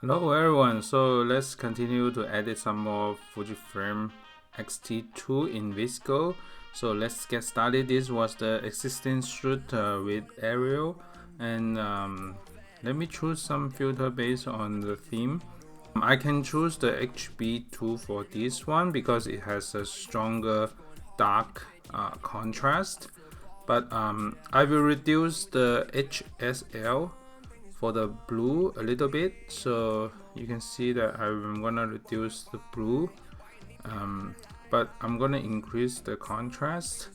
Hello everyone, so let's continue to edit some more Fujifilm X-T2 in VSCO. So let's get started. This was the existing shoot with Arial, and let me choose some filter based on the theme. I can choose the HB2 for this one because it has a stronger dark contrast, but I will reduce the HSL for the blue a little bit, so you can see that I'm gonna reduce the blue, but I'm gonna increase the contrast,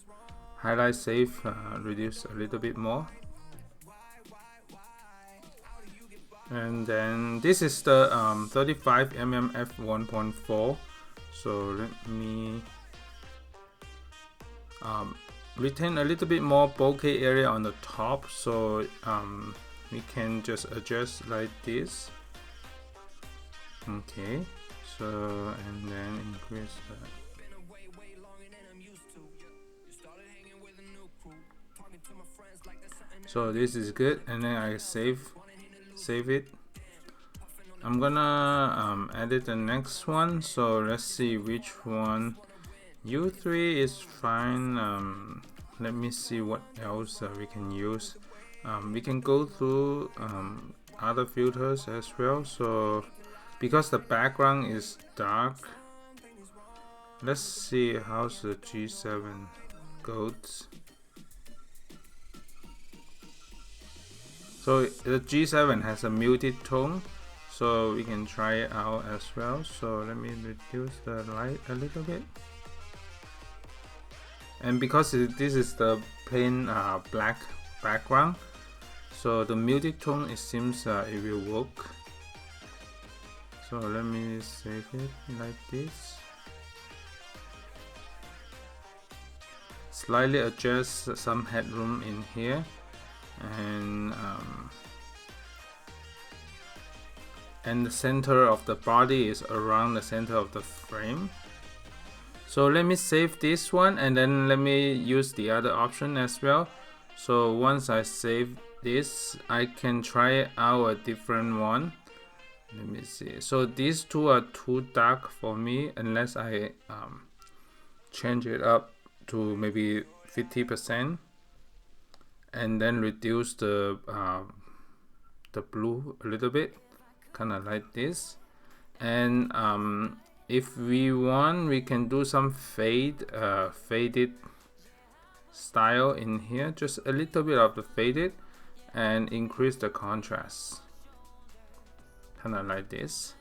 highlight safe, reduce a little bit more. And then this is the 35mm F1.4, so let me retain a little bit more bokeh area on the top, so we can just adjust like this. Okay, so and then increase that. So this is good, and then I save it. I'm gonna edit the next one, so let's see which one. U3 is fine. Let me see what else we can use. We can go through other filters as well. So because the background is dark, let's see how's the G7 goes. So the G7 has a muted tone, so we can try it out as well. So let me reduce the light a little bit. And because this is the plain black background, so the muted tone, it seems it will work. So let me save it like this. Slightly adjust some headroom in here, and the center of the body is around the center of the frame. So let me save this one, and then let me use the other option as well. So once I save this, I can try out a different one. Let me see. So these two are too dark for me unless I change it up to maybe 50% and then reduce the blue a little bit, kind of like this. And if we want, we can do some faded style in here, just a little bit of the faded, and increase the contrast, kind of like this.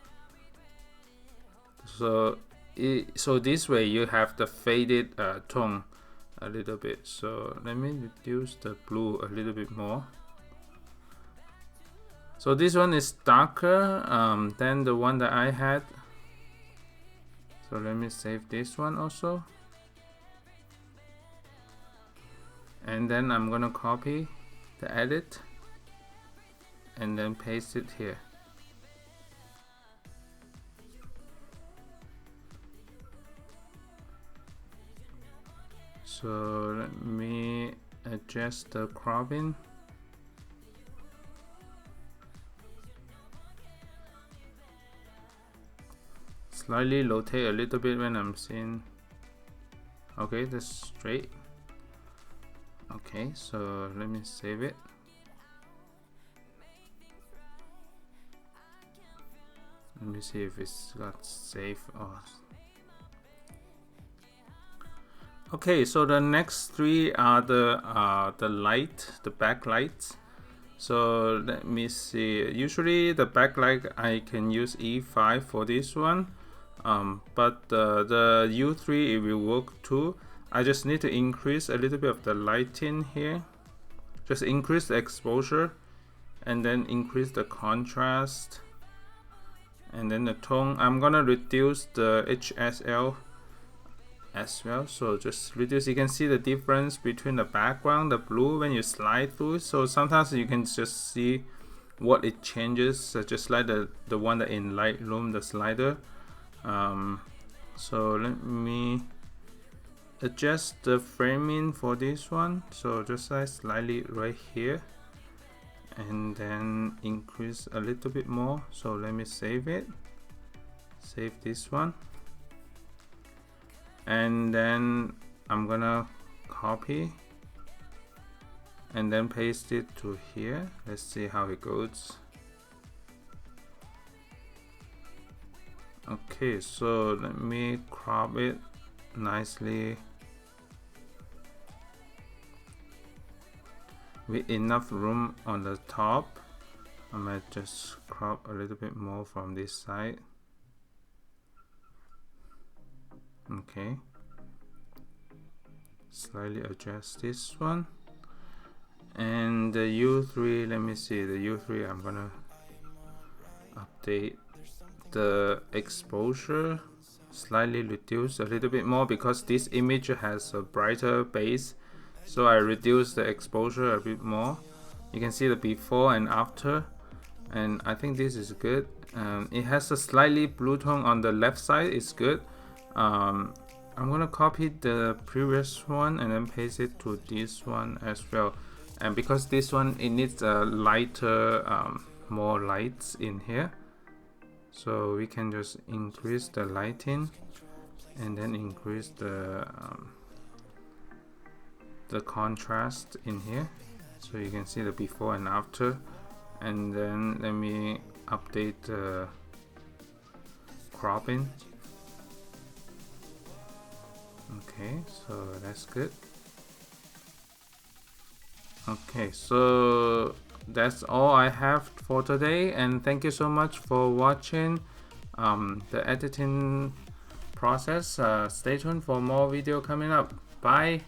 So this way you have the faded tone a little bit. So let me reduce the blue a little bit more. So this one is darker than the one that I had. So let me save this one also. And then I'm gonna copy the edit and then paste it here. So let me adjust the cropping. Slightly rotate a little bit when I'm seeing. Okay, that's straight. Okay, so let me save it. Let me see if it's got save or. Okay, so the next three are the backlights. So let me see. Usually the backlight I can use E5 for this one, but the U3 it will work too. I just need to increase a little bit of the lighting here. Just increase the exposure and then increase the contrast and then the tone. I'm gonna reduce the HSL as well, so just reduce. You can see the difference between the background, the blue, when you slide through. So sometimes you can just see what it changes, just like the one that in Lightroom, the slider. So let me adjust the framing for this one, so just like slightly right here, and then increase a little bit more. So let me save it, save this one, and then I'm gonna copy and then paste it to here. Let's see how it goes. Okay, so let me crop it nicely with enough room on the top. I might just crop a little bit more from this side. Okay, slightly adjust this one, and the U3, let me see, the U3 I'm gonna update the exposure, slightly reduce a little bit more because this image has a brighter base, so I reduce the exposure a bit more. You can see the before and after, and I think this is good. It has a slightly blue tone on the left side, it's good. I'm gonna copy the previous one and then paste it to this one as well, and because this one it needs a lighter more lights in here, so we can just increase the lighting and then increase the contrast in here, so you can see the before and after. And then let me update the cropping. Okay, so that's good. Okay, so that's all I have for today, and thank you so much for watching the editing process. Stay tuned for more video coming up. Bye.